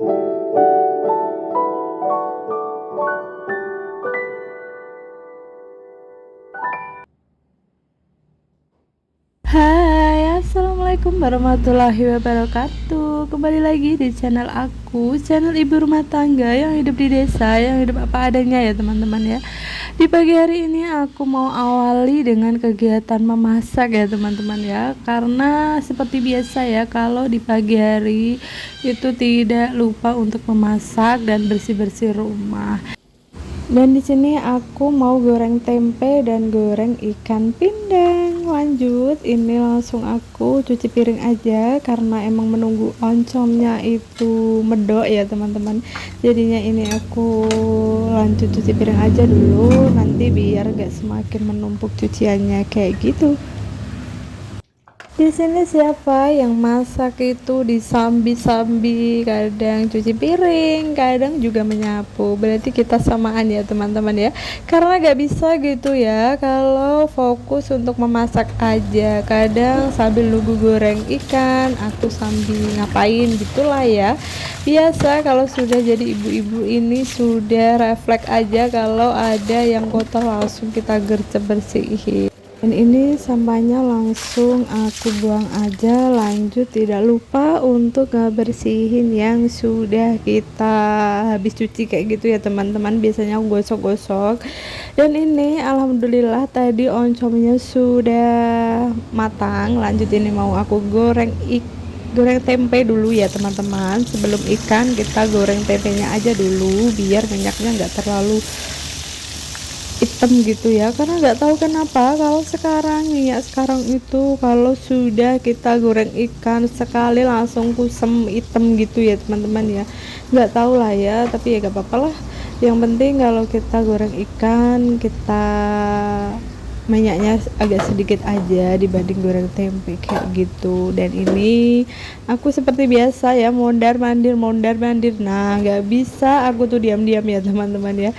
Hai, assalamualaikum warahmatullahi wabarakatuh. Kembali lagi di channel aku, channel ibu rumah tangga yang hidup di desa, yang hidup apa adanya ya teman-teman ya. Di pagi hari ini aku mau awali dengan kegiatan memasak ya teman-teman ya. Karena seperti biasa ya, kalau di pagi hari itu tidak lupa untuk memasak dan bersih-bersih rumah. Dan di sini aku mau goreng tempe dan goreng ikan pindang. Lanjut, ini langsung aku cuci piring aja karena emang menunggu oncomnya itu medok ya teman-teman. Jadinya ini aku lanjut cuci piring aja dulu, nanti biar gak semakin menumpuk cuciannya kayak gitu. Di sini siapa yang masak itu disambi-sambi, kadang cuci piring, kadang juga menyapu. Berarti kita samaan ya teman-teman ya. Karena gak bisa gitu ya kalau fokus untuk memasak aja. Kadang sambil nunggu goreng ikan, aku sambil ngapain gitulah ya. Biasa kalau sudah jadi ibu-ibu ini sudah refleks aja kalau ada yang kotor langsung kita gercep bersihin. Dan ini sampahnya langsung aku buang aja. Lanjut, tidak lupa untuk bersihin yang sudah kita habis cuci kayak gitu ya teman-teman. Biasanya aku gosok-gosok. Dan ini alhamdulillah tadi oncomnya sudah matang. Lanjut, ini mau aku goreng tempe dulu ya teman-teman. Sebelum ikan kita goreng tempenya aja dulu biar minyaknya nggak terlalu hitam gitu ya, karena nggak tahu kenapa kalau sekarang minyak sekarang itu kalau sudah kita goreng ikan sekali langsung kusem hitam gitu ya teman-teman ya. Nggak tahu lah ya, tapi ya gak apa-apa lah, yang penting kalau kita goreng ikan kita minyaknya agak sedikit aja dibanding goreng tempe kayak gitu. Dan ini aku seperti biasa ya, mondar mandir. Nah nggak bisa aku tuh diam-diam ya teman-teman ya.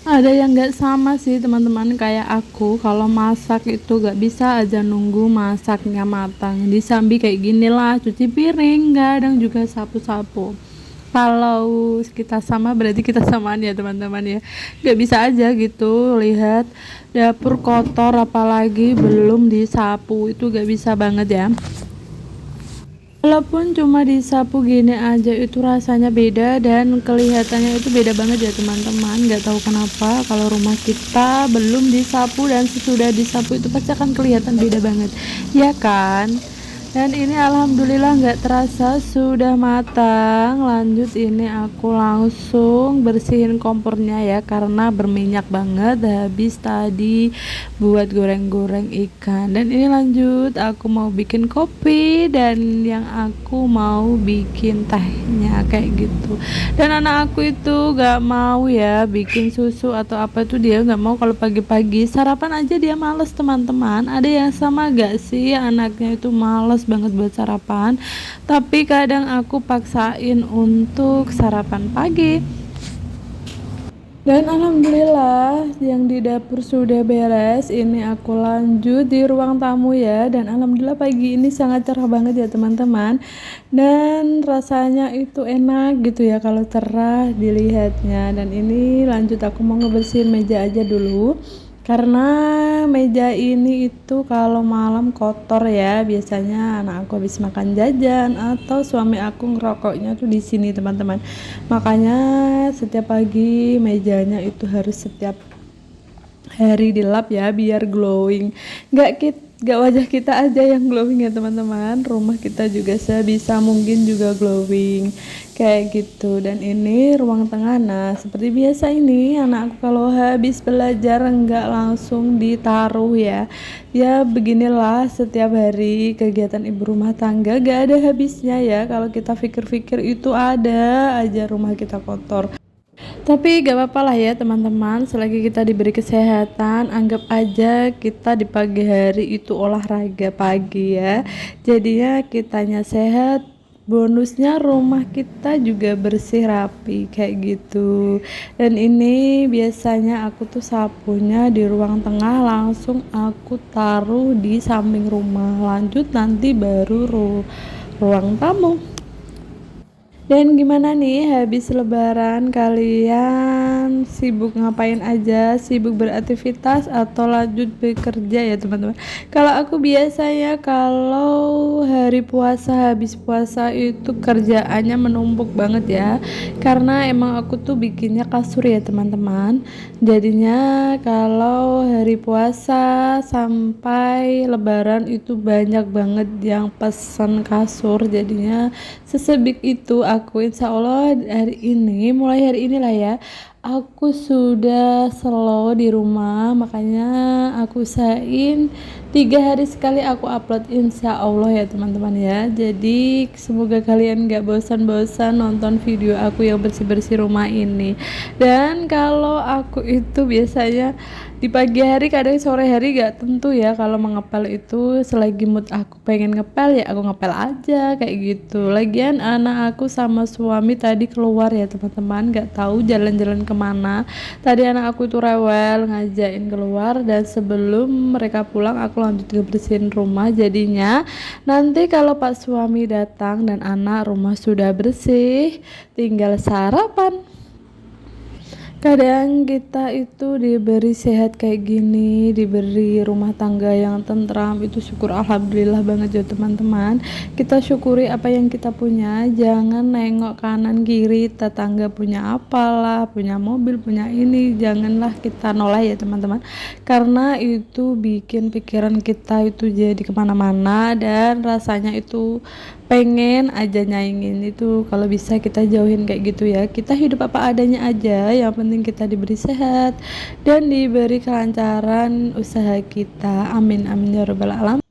Ada yang nggak sama sih teman-teman, kayak aku kalau masak itu nggak bisa aja nunggu masaknya matang, disambi kayak gini lah, cuci piring, kadang juga sapu-sapu. Kalau kita sama berarti kita samaan ya teman-teman ya. Nggak bisa aja gitu lihat dapur kotor apalagi belum disapu, itu nggak bisa banget ya. Walaupun cuma disapu gini aja itu rasanya beda dan kelihatannya itu beda banget ya teman-teman. Nggak tahu kenapa kalau rumah kita belum disapu dan sesudah disapu itu pasti akan kelihatan beda banget, ya kan? Dan ini alhamdulillah nggak terasa sudah matang. Lanjut, ini aku langsung bersihin kompornya ya karena berminyak banget habis tadi buat goreng-goreng ikan. Dan ini lanjut aku mau bikin kopi dan yang aku mau bikin tehnya kayak gitu. Dan anak aku itu gak mau ya bikin susu atau apa, itu dia gak mau. Kalau pagi-pagi sarapan aja dia males teman-teman. Ada yang sama gak sih anaknya itu males banget buat sarapan, tapi kadang aku paksain untuk sarapan pagi. Dan alhamdulillah yang di dapur sudah beres. Ini aku lanjut di ruang tamu ya. Dan alhamdulillah pagi ini sangat cerah banget ya teman-teman. Dan rasanya itu enak gitu ya kalau cerah dilihatnya. Dan ini lanjut aku mau ngebersihin meja aja dulu. Karena meja ini itu kalau malam kotor ya. Biasanya anak aku habis makan jajan atau suami aku ngerokoknya tuh di sini teman-teman. Makanya setiap pagi mejanya itu harus setiap hari dilap ya biar glowing. Gak wajah kita aja yang glowing ya teman-teman, rumah kita juga sebisa mungkin juga glowing kayak gitu. Dan ini ruang tengah. Nah seperti biasa ini anakku kalau habis belajar nggak langsung ditaruh ya. Ya beginilah setiap hari kegiatan ibu rumah tangga, gak ada habisnya ya. Kalau kita pikir-pikir itu ada aja rumah kita kotor. Tapi gak apa-apa lah ya teman-teman, selagi kita diberi kesehatan, anggap aja kita di pagi hari itu olahraga pagi ya. Jadinya kitanya sehat, bonusnya rumah kita juga bersih rapi kayak gitu. Dan ini biasanya aku tuh sapunya di ruang tengah langsung aku taruh di samping rumah. Lanjut nanti baru ruang tamu. Dan gimana nih habis lebaran kalian sibuk ngapain aja? Sibuk beraktivitas atau lanjut bekerja ya teman-teman? Kalau aku biasanya kalau hari puasa habis puasa itu kerjaannya menumpuk banget ya. Karena emang aku tuh bikinnya kasur ya teman-teman. Jadinya kalau hari puasa sampai lebaran itu banyak banget yang pesan kasur, jadinya sesebik itu aku insya Allah mulai hari inilah ya aku sudah slow di rumah, makanya aku usahain 3 hari sekali aku upload insya Allah ya teman-teman ya. Jadi semoga kalian gak bosan-bosan nonton video aku yang bersih-bersih rumah ini. Dan kalau aku itu biasanya di pagi hari, kadang sore hari gak tentu ya. Kalau mengepel itu selagi mood aku pengen ngepel ya aku ngepel aja kayak gitu. Lagian anak aku sama suami tadi keluar ya teman-teman, gak tahu jalan-jalan kemana. Tadi anak aku itu rewel ngajakin keluar, dan sebelum mereka pulang aku lanjut ngebersihin rumah. Jadinya nanti kalau Pak suami datang dan anak rumah sudah bersih, tinggal sarapan. Kadang kita itu diberi sehat kayak gini, diberi rumah tangga yang tentram, itu syukur alhamdulillah banget ya teman-teman. Kita syukuri apa yang kita punya, jangan nengok kanan kiri tetangga punya apalah, punya mobil, punya ini, janganlah kita nolak ya teman-teman, karena itu bikin pikiran kita itu jadi kemana-mana dan rasanya itu pengen aja nyaingin. Itu kalau bisa kita jauhin kayak gitu ya, kita hidup apa adanya aja, yang penting kita diberi sehat dan diberi kelancaran usaha kita, amin amin ya robbal alamin.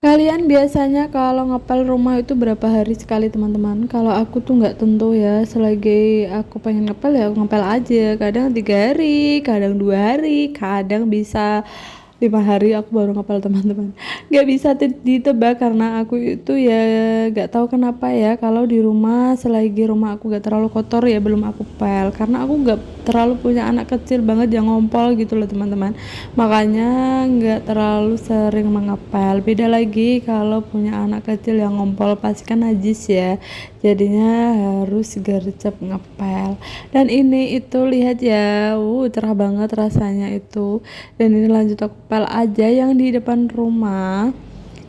Kalian biasanya kalau ngepel rumah itu berapa hari sekali teman-teman? Kalau aku tuh nggak tentu ya, selagi aku pengen ngepel ya aku ngepel aja, kadang 3 hari, kadang 2 hari, kadang bisa 5 hari aku baru ngepel teman-teman. Nggak bisa ditebak karena aku itu ya nggak tahu kenapa ya, kalau di rumah selagi rumah aku nggak terlalu kotor ya belum aku pel, karena aku nggak terlalu punya anak kecil banget yang ngompol gitu loh teman-teman, makanya nggak terlalu sering mengepel. Beda lagi kalau punya anak kecil yang ngompol pasti kan najis ya, jadinya harus gercep ngepel. Dan ini itu lihat ya, cerah banget rasanya itu. Dan ini lanjut aku pel aja yang di depan rumah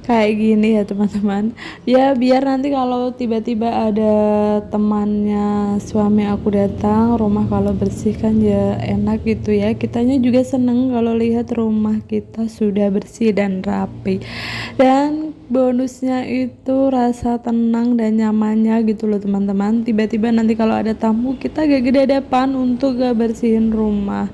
kayak gini ya teman-teman, ya biar nanti kalau tiba-tiba ada temannya suami aku datang rumah, kalau bersih kan ya enak gitu ya, kitanya juga seneng kalau lihat rumah kita sudah bersih dan rapi. Dan bonusnya itu rasa tenang dan nyamannya gitu loh teman-teman. Tiba-tiba nanti kalau ada tamu kita gak gede depan untuk gak bersihin rumah,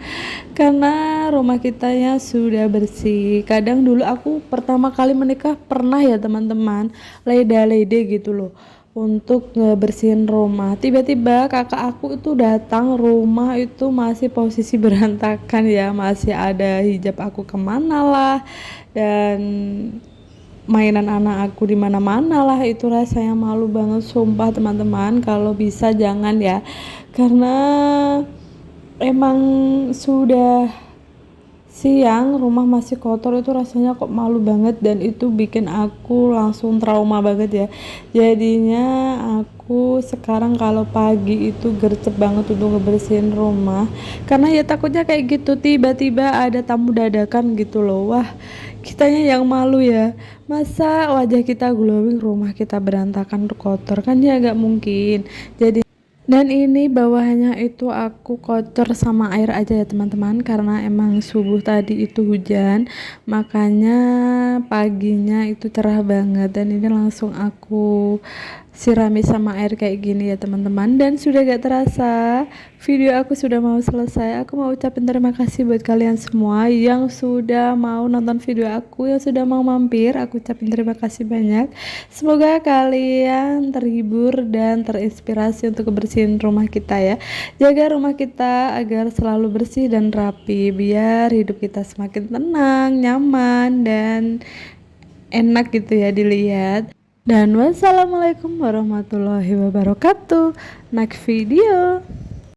karena rumah kitanya sudah bersih. Kadang dulu aku pertama kali menikah pernah ya teman-teman leda-lede gitu loh untuk ngebersihin rumah. Tiba-tiba kakak aku itu datang, rumah itu masih posisi berantakan ya, masih ada hijab aku kemana lah, dan mainan anak aku di mana-mana lah. Itu rasanya malu banget sumpah teman-teman. Kalau bisa jangan ya, karena emang sudah siang rumah masih kotor, itu rasanya kok malu banget, dan itu bikin aku langsung trauma banget ya. Jadinya aku sekarang kalau pagi itu gercep banget untuk ngebersihin rumah, karena ya takutnya kayak gitu tiba-tiba ada tamu dadakan gitu loh. Wah, kitanya yang malu ya, masa wajah kita glowing rumah kita berantakan kotor, kan ya gak mungkin. Jadi dan ini bawahannya itu aku kotor sama air aja ya teman-teman, karena emang subuh tadi itu hujan, makanya paginya itu cerah banget. Dan ini langsung aku sirami sama air kayak gini ya teman-teman. Dan sudah gak terasa video aku sudah mau selesai. Aku mau ucapin terima kasih buat kalian semua yang sudah mau nonton video aku, yang sudah mau mampir. Aku ucapin terima kasih banyak. Semoga kalian terhibur dan terinspirasi untuk kebersihin rumah kita ya. Jaga rumah kita agar selalu bersih dan rapi, biar hidup kita semakin tenang, nyaman, dan enak gitu ya dilihat. Dan wassalamualaikum warahmatullahi wabarakatuh. Next video.